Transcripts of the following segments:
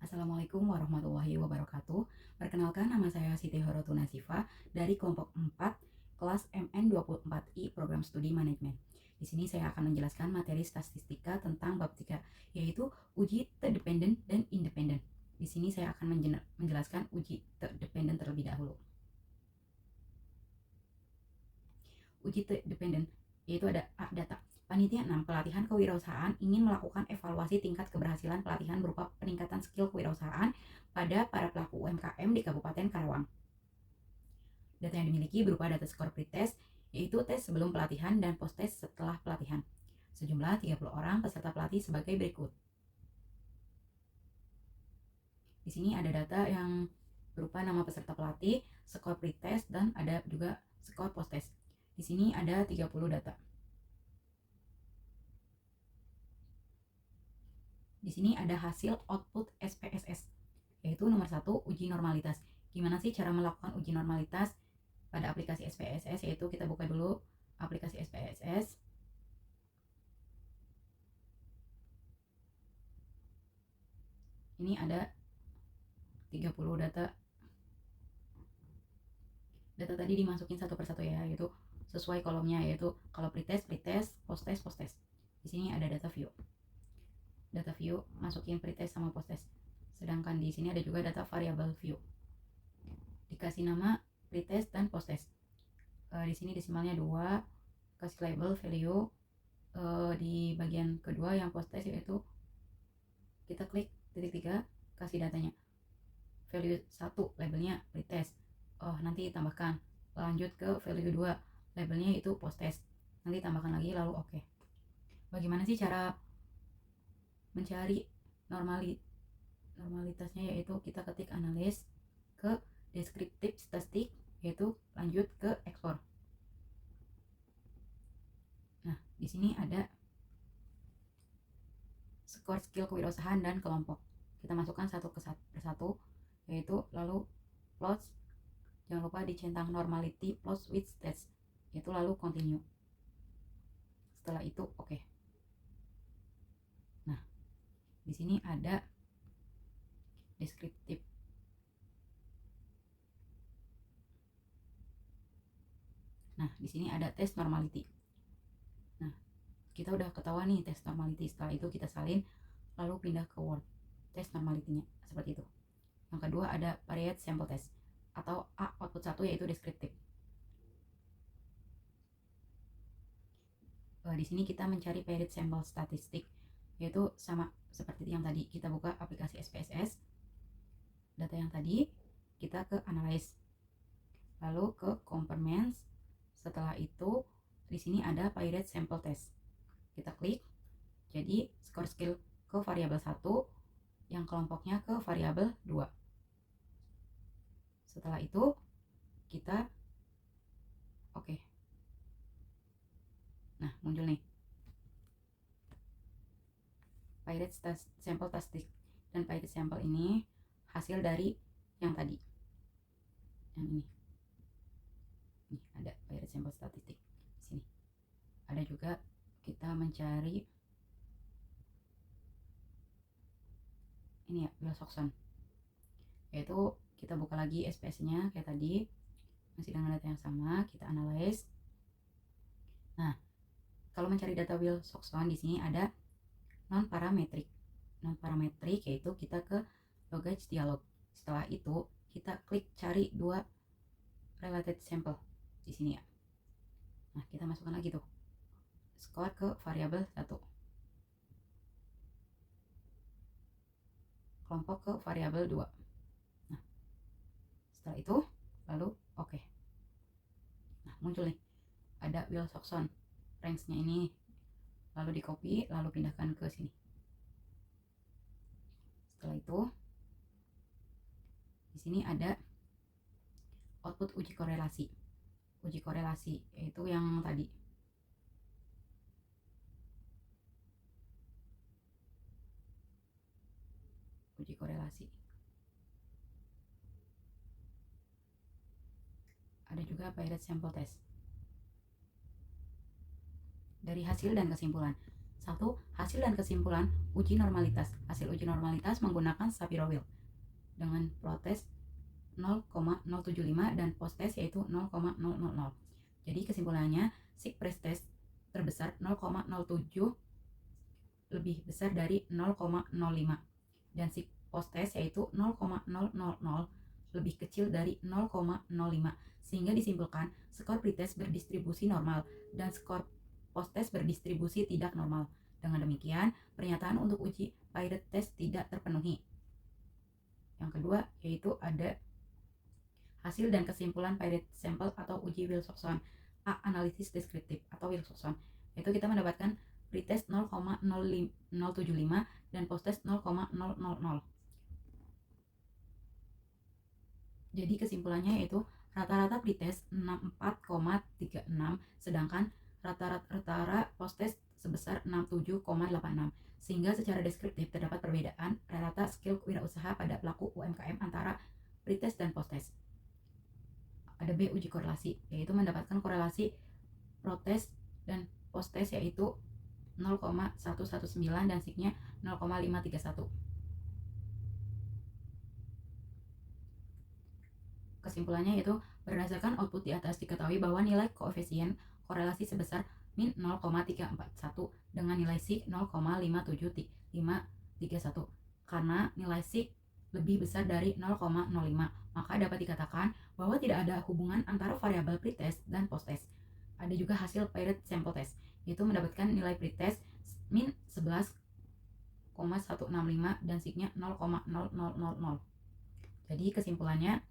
Assalamualaikum warahmatullahi wabarakatuh. Perkenalkan, nama saya Siti Horotuna Sifa dari kelompok 4 kelas MN24I Program Studi Manajemen. Di sini saya akan menjelaskan materi statistika tentang bab 3, yaitu uji terdependen dan independen. Di sini saya akan menjelaskan uji terdependen terlebih dahulu. Uji terdependen yaitu ada data. Panitia 6 pelatihan kewirausahaan ingin melakukan evaluasi tingkat keberhasilan pelatihan berupa peningkatan skill kewirausahaan pada para pelaku UMKM di Kabupaten Karawang. Data yang dimiliki berupa data skor pretest, yaitu tes sebelum pelatihan dan post tes setelah pelatihan. Sejumlah 30 orang peserta pelatih sebagai berikut. Di sini ada data yang berupa nama peserta pelatih, skor pretest, dan ada juga skor post test. Di sini ada 30 data. Di sini ada hasil output SPSS, yaitu nomor 1, uji normalitas. Gimana sih cara melakukan uji normalitas pada aplikasi SPSS? Yaitu kita buka dulu aplikasi SPSS. Ini ada 30 data. Data tadi dimasukin satu persatu ya, yaitu sesuai kolomnya, yaitu kalau pretest, post test. Di sini ada data view. Data view masukin pretest sama post test. Sedangkan di sini ada juga data variable view. Dikasih nama pretest dan post test. Di sini desimalnya 2, kasih label value. Di bagian kedua yang post test yaitu kita klik titik 3, kasih datanya. Value 1 labelnya pretest. Nanti tambahkan. Lanjut ke value 2, labelnya itu post test. Nanti tambahkan lagi lalu oke. Bagaimana sih cara mencari normalitasnya? Yaitu kita ketik analis ke deskriptif statistik, yaitu lanjut ke ekspor. Nah, di sini ada skor skill kewirausahaan dan kelompok. Kita masukkan satu persatu, yaitu lalu plots. Jangan lupa dicentang normality plots with stats, yaitu lalu continue. Setelah itu oke. Nah, di sini ada deskriptif. Nah, di sini ada tes normality. Nah, kita udah ketahuan nih tes normality. Setelah itu kita salin lalu pindah ke Word. Tes normality-nya seperti itu. Yang kedua ada variate sample test atau A output 1, yaitu deskriptif. Di sini kita mencari variate sample statistik, yaitu sama seperti yang tadi. Kita buka aplikasi SPSS. Data yang tadi kita ke analyze, lalu ke compartments. Setelah itu di sini ada variate sample test. Kita klik. Jadi skor skill ke variabel 1, yang kelompoknya ke variabel 2. Setelah itu kita oke. Nah, muncul nih variate sample statistik, dan variate sample ini hasil dari yang tadi, yang ini. Nih ada variate sample statistik di sini. Ada juga kita mencari ini ya, Wilcoxon, yaitu kita buka lagi SPS-nya kayak tadi, masih dengan data yang sama, kita analyze. Nah, kalau mencari data Wilcoxon di sini ada non parametrik. Non parametrik yaitu kita ke logage dialog. Setelah itu kita klik cari 2 related sample di sini ya. Nah, kita masukkan lagi tuh skor ke variabel 1, kelompok ke variabel 2. Nah, setelah itu lalu oke. Nah, muncul nih ada Wilcoxon range-nya ini, lalu di copy lalu pindahkan ke sini. Setelah itu di sini ada output uji korelasi. Uji korelasi yaitu yang tadi. Uji korelasi. Ada juga variate sample test. Dari hasil dan kesimpulan. 1. Hasil dan kesimpulan uji normalitas. Hasil uji normalitas menggunakan Shapiro Wilk dengan protes 0,075 dan post-test yaitu 0,000. Jadi kesimpulannya, sig pretest terbesar 0,07 lebih besar dari 0,05 dan sig post-test yaitu 0,000 lebih kecil dari 0,05, sehingga disimpulkan skor pretest berdistribusi normal dan skor post-test berdistribusi tidak normal. Dengan demikian, pernyataan untuk uji pilot test tidak terpenuhi. Yang kedua yaitu ada hasil dan kesimpulan pilot sample atau uji Wilcoxon. A. Analisis deskriptif atau Wilcoxon, yaitu kita mendapatkan pretest 0,075 dan posttest 0,000. Jadi kesimpulannya yaitu rata-rata pretest 64,36 sedangkan rata-rata posttest sebesar 67,86, sehingga secara deskriptif terdapat perbedaan rata-rata skill wirausaha pada pelaku UMKM antara pretest dan posttest. Ada B. Uji korelasi, yaitu mendapatkan korelasi protest dan posttest yaitu 0,119 dan signya 0,531. Kesimpulannya yaitu berdasarkan output di atas diketahui bahwa nilai koefisien korelasi sebesar min 0,341 dengan nilai sig 0,57531. Karena nilai sig lebih besar dari 0,05, maka dapat dikatakan bahwa tidak ada hubungan antara variabel pretest dan posttest. Ada juga hasil pilot sample test, yaitu mendapatkan nilai pretest min 11,165 dan signya 0,0000. Jadi kesimpulannya,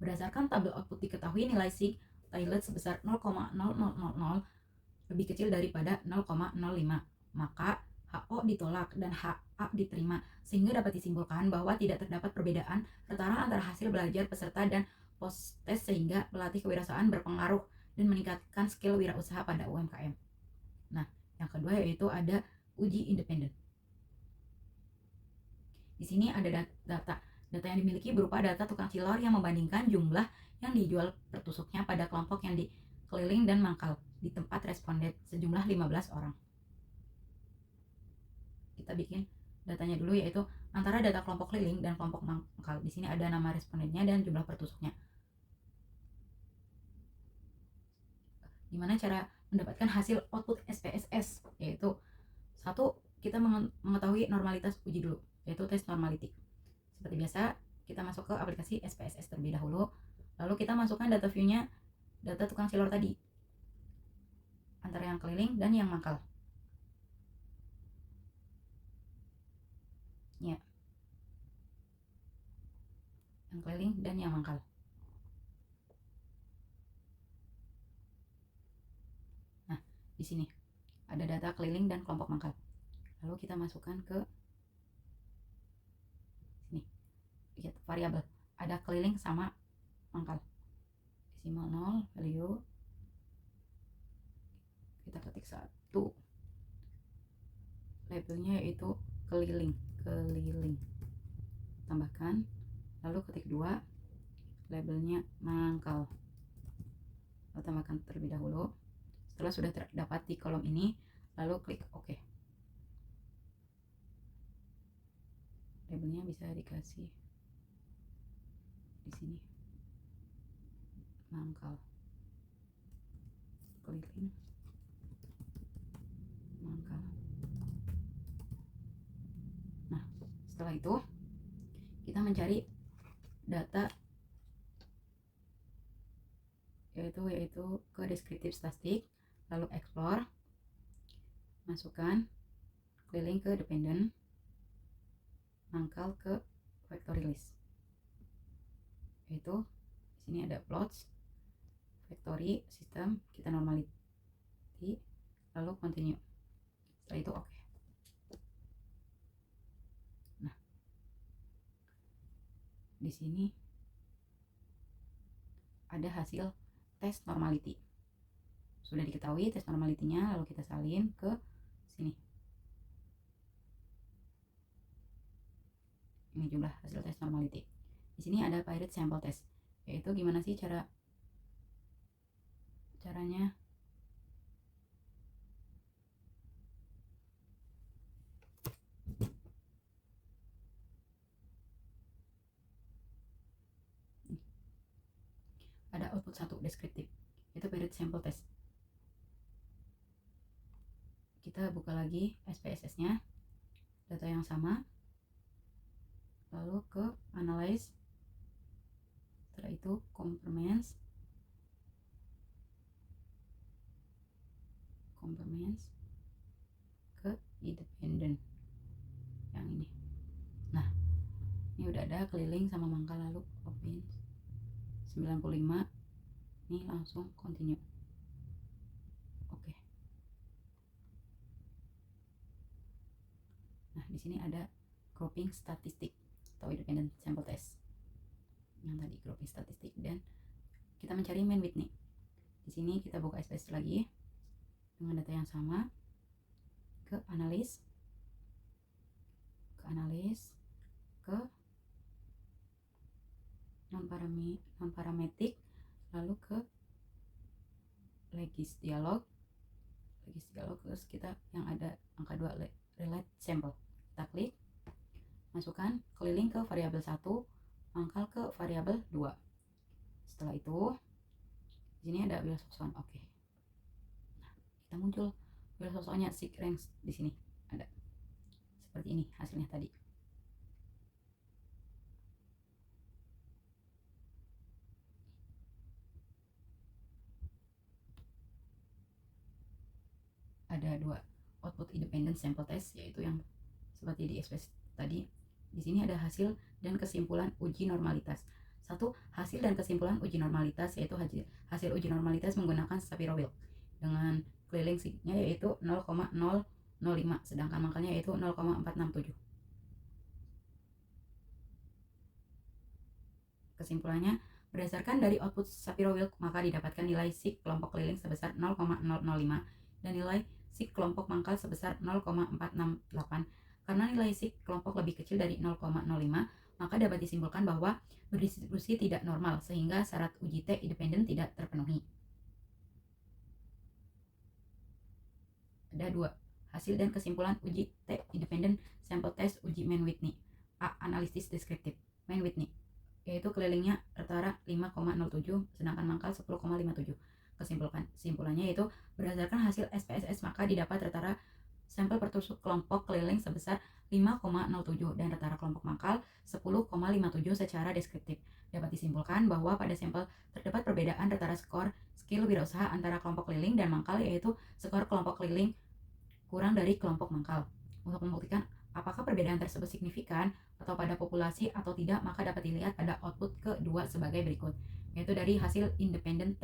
berdasarkan tabel output diketahui nilai sig pilot sebesar 0,0000 lebih kecil daripada 0,05, maka HO ditolak dan HA diterima, sehingga dapat disimpulkan bahwa tidak terdapat perbedaan setara antara hasil belajar peserta dan post-test, sehingga pelatih kewirausahaan berpengaruh dan meningkatkan skill wirausaha pada UMKM. Nah, yang kedua yaitu ada uji independen. Di sini ada data yang dimiliki berupa data tukang cilor yang membandingkan jumlah yang dijual per tusuknya pada kelompok yang di keliling dan mangkal di tempat responden sejumlah 15 orang. Kita bikin datanya dulu, yaitu antara data kelompok keliling dan kelompok mangkal. Di sini ada nama respondennya dan jumlah pertusuknya. Gimana cara mendapatkan hasil output SPSS? Yaitu 1. Kita mengetahui normalitas uji dulu, yaitu tes normality. Seperti biasa, kita masuk ke aplikasi SPSS terlebih dahulu, lalu kita masukkan data view-nya data tukang cilor tadi antara yang keliling dan yang mangkal. Ya, yang keliling dan yang mangkal. Nah, di sini ada data keliling dan kelompok mangkal. Lalu kita masukkan ke sini. Lihat variabel. Ada keliling sama mangkal. Desimal 0, value. Kita ketik 1. Labelnya yaitu keliling. Tambahkan. Lalu ketik 2. Labelnya mangkal. Lalu tambahkan terlebih dahulu. Setelah sudah terdapat di kolom ini, lalu klik OK. Labelnya bisa dikasih di sini. Mangkal. Keliling. Mangkal. Nah, setelah itu kita mencari data yaitu ke deskriptif statistik, lalu explore, masukkan keliling ke dependent, mangkal ke factory list. Yaitu di sini ada plots, factory, sistem, kita normality, lalu continue. Setelah itu oke. Nah, di sini ada hasil tes normality. Sudah diketahui tes normality-nya, lalu kita salin ke sini. Ini jumlah hasil tes normality. Di sini ada pilot sample test, yaitu gimana sih caranya ada output 1 deskriptif, itu period sample test. Kita buka lagi SPSS-nya, data yang sama, lalu ke analyze, setelah itu conformance ke independent yang ini. Nah, ini udah ada keliling sama mangkal, lalu open 95, ini langsung continue. Oke. Nah, di sini ada grouping statistik atau independent sample test. Yang tadi grouping statistik, dan kita mencari mean width nih. Di sini kita buka SPSS lagi dengan data yang sama, ke analis, ke non parametric, lalu ke legis dialog, terus kita yang ada angka 2 relate sample, kita klik, masukkan keliling ke variabel 1, mangkal ke variabel 2. Setelah itu di sini ada Wheels of Swan. Oke. Nah, kita muncul Wheels of Swan-nya seek range di sini ada. Seperti ini hasilnya tadi. Ada 2 output independent sample test, yaitu yang seperti di express tadi. Di sini ada hasil dan kesimpulan uji normalitas. 1. Hasil dan kesimpulan uji normalitas, yaitu hasil uji normalitas menggunakan Shapiro Wilk dengan keliling signya yaitu 0,005, sedangkan mangkalnya yaitu 0,467. Kesimpulannya, berdasarkan dari output Shapiro Wilk, maka didapatkan nilai sig kelompok keliling sebesar 0,005 dan nilai sig kelompok mangkal sebesar 0,468. Karena nilai sig kelompok lebih kecil dari 0,05, maka dapat disimpulkan bahwa berdistribusi tidak normal, sehingga syarat uji T independen tidak terpenuhi. Ada 2 hasil dan kesimpulan uji T independen sample test uji mean width nih. A. Analisis deskriptif mean width nih, yaitu kelilingnya rata-rata 5,07 sedangkan mangkal 10,57. Kesimpulannya yaitu berdasarkan hasil SPSS maka didapat rata-rata sampel pertusuk kelompok keliling sebesar 5,07 dan rata-rata kelompok mangkal 10,57 secara deskriptif. Dapat disimpulkan bahwa pada sampel terdapat perbedaan rata-rata skor skill wirausaha antara kelompok keliling dan mangkal, yaitu skor kelompok keliling kurang dari kelompok mangkal. Untuk membuktikan apakah perbedaan tersebut signifikan atau pada populasi atau tidak, maka dapat dilihat pada output kedua sebagai berikut, yaitu dari hasil independent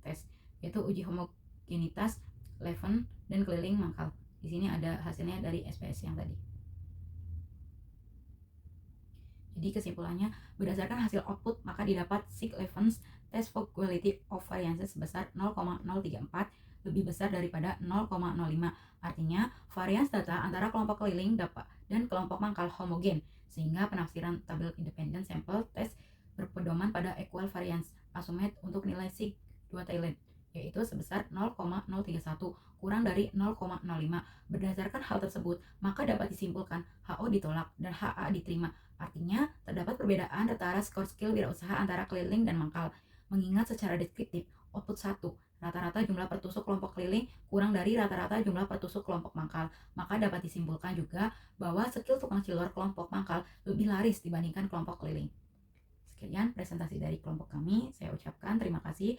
test, yaitu uji homogenitas Leven dan keliling mangkal. Di sini ada hasilnya dari SPS yang tadi. Jadi kesimpulannya, berdasarkan hasil output maka didapat sig Leven's test for quality of variance sebesar 0,034 lebih besar daripada 0,05. Artinya varians data antara kelompok keliling dan kelompok mangkal homogen, sehingga penafsiran tabel independent sample test berpedoman pada equal variance assumed untuk nilai sig 2 Thailand, yaitu sebesar 0,031 kurang dari 0,05. Berdasarkan hal tersebut, maka dapat disimpulkan HO ditolak dan HA diterima. Artinya, terdapat perbedaan rata-rata skor skill wirausaha antara keliling dan mangkal. Mengingat secara deskriptif, output 1, rata-rata jumlah pertusuk kelompok keliling kurang dari rata-rata jumlah pertusuk kelompok mangkal, maka dapat disimpulkan juga bahwa skill tukang cilor kelompok mangkal lebih laris dibandingkan kelompok keliling. Sekian presentasi dari kelompok kami, saya ucapkan terima kasih.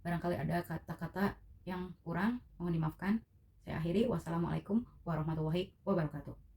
Barangkali ada kata-kata yang kurang, mohon dimaafkan. Saya akhiri. Wassalamualaikum warahmatullahi wabarakatuh.